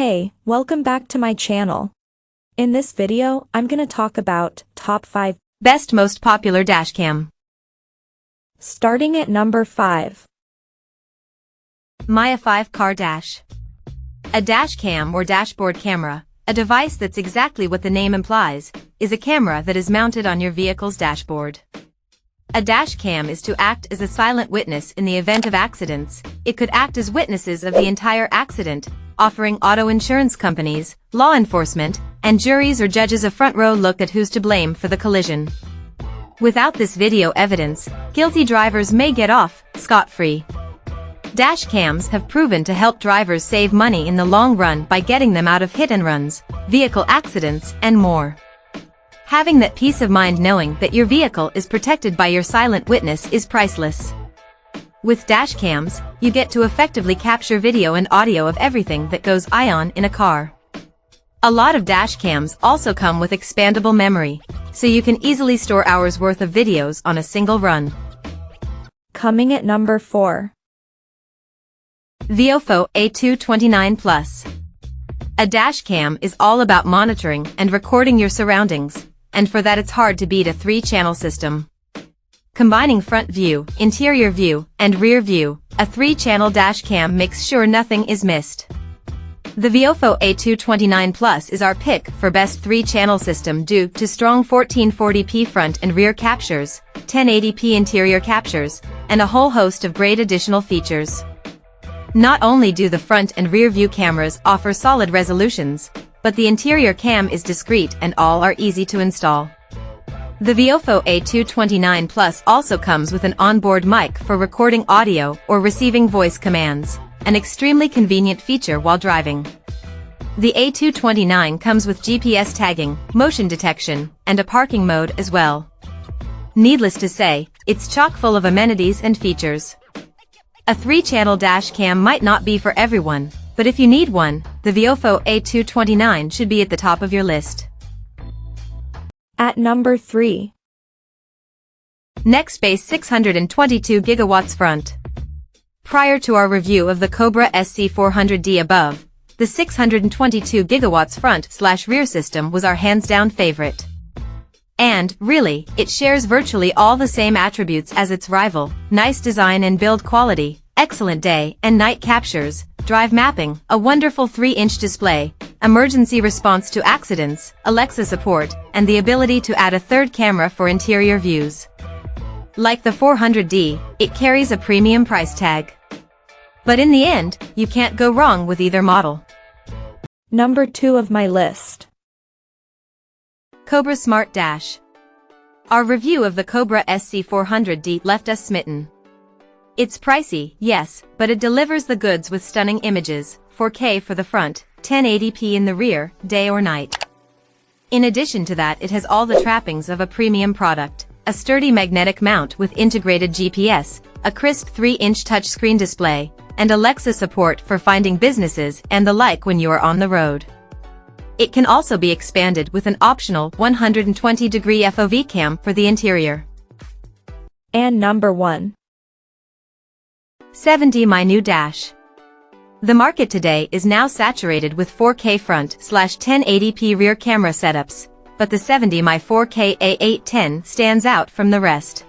Hey, welcome back to my channel. In this video, I'm gonna talk about top 5 best most popular dashcam. Starting at number 5. Miofive Car Dash. A dashcam or dashboard camera, a device that's exactly what the name implies, is a camera that is mounted on your vehicle's dashboard. A dashcam is to act as a silent witness in the event of accidents. It could act as witnesses of the entire accident, offering auto insurance companies, law enforcement, and juries or judges a front-row look at who's to blame for the collision. Without this video evidence, guilty drivers may get off scot-free. Dashcams have proven to help drivers save money in the long run by getting them out of hit-and-runs, vehicle accidents, and more. Having that peace of mind knowing that your vehicle is protected by your silent witness is priceless. With dashcams, you get to effectively capture video and audio of everything that goes on in a car. A lot of dashcams also come with expandable memory, so you can easily store hours worth of videos on a single run. Coming at number 4. VIOFO A229 Plus. A dashcam is all about monitoring and recording your surroundings, and for that it's hard to beat a 3-channel system. Combining front view, interior view, and rear view, a 3-channel dashcam makes sure nothing is missed. The VIOFO A229 Plus is our pick for best 3-channel system due to strong 1440p front and rear captures, 1080p interior captures, and a whole host of great additional features. Not only do the front and rear view cameras offer solid resolutions, but the interior cam is discreet and all are easy to install. The VIOFO A229 Plus also comes with an onboard mic for recording audio or receiving voice commands, an extremely convenient feature while driving. The A229 comes with GPS tagging, motion detection, and a parking mode as well. Needless to say, it's chock full of amenities and features. A 3-channel dashcam might not be for everyone, but if you need one, the VIOFO A229 should be at the top of your list. At number 3. Nextbase 622 GW front. Prior to our review of the Cobra SC400D above, the 622 GW front/rear system was our hands-down favorite. And, really, it shares virtually all the same attributes as its rival: nice design and build quality, excellent day and night captures, drive mapping, a wonderful 3-inch display, emergency response to accidents, Alexa support, and the ability to add a third camera for interior views. Like the 400D, it carries a premium price tag. But in the end, you can't go wrong with either model. Number 2 of my list. Cobra Smart Dash. Our review of the Cobra SC400D left us smitten. It's pricey, yes, but it delivers the goods with stunning images, 4K for the front, 1080p in the rear, day or night. In addition to that, it has all the trappings of a premium product: a sturdy magnetic mount with integrated GPS, a crisp 3-inch touchscreen display, and Alexa support for finding businesses and the like when you are on the road. It can also be expanded with an optional 120-degree FOV cam for the interior. And number 1. 70 My New Dash. The market today is now saturated with 4K front/1080p rear camera setups, but the 70 My 4K A810 stands out from the rest.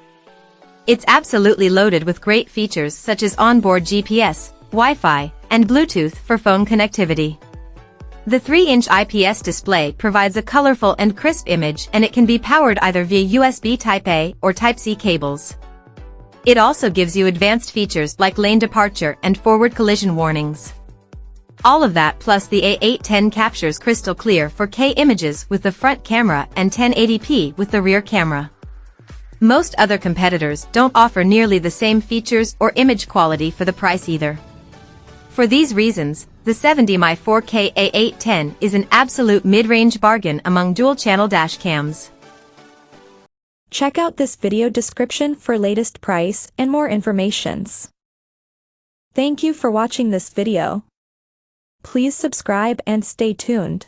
It's absolutely loaded with great features such as onboard GPS, Wi-Fi, and Bluetooth for phone connectivity. The 3-inch IPS display provides a colorful and crisp image, and it can be powered either via USB Type-A or Type-C cables. It also gives you advanced features like lane departure and forward collision warnings. All of that plus the A810 captures crystal clear 4K images with the front camera and 1080p with the rear camera. Most other competitors don't offer nearly the same features or image quality for the price either. For these reasons, the 70 My 4K A810 is an absolute mid-range bargain among dual-channel dashcams. Check out this video description for latest price and more informations. Thank you for watching this video. Please subscribe and stay tuned.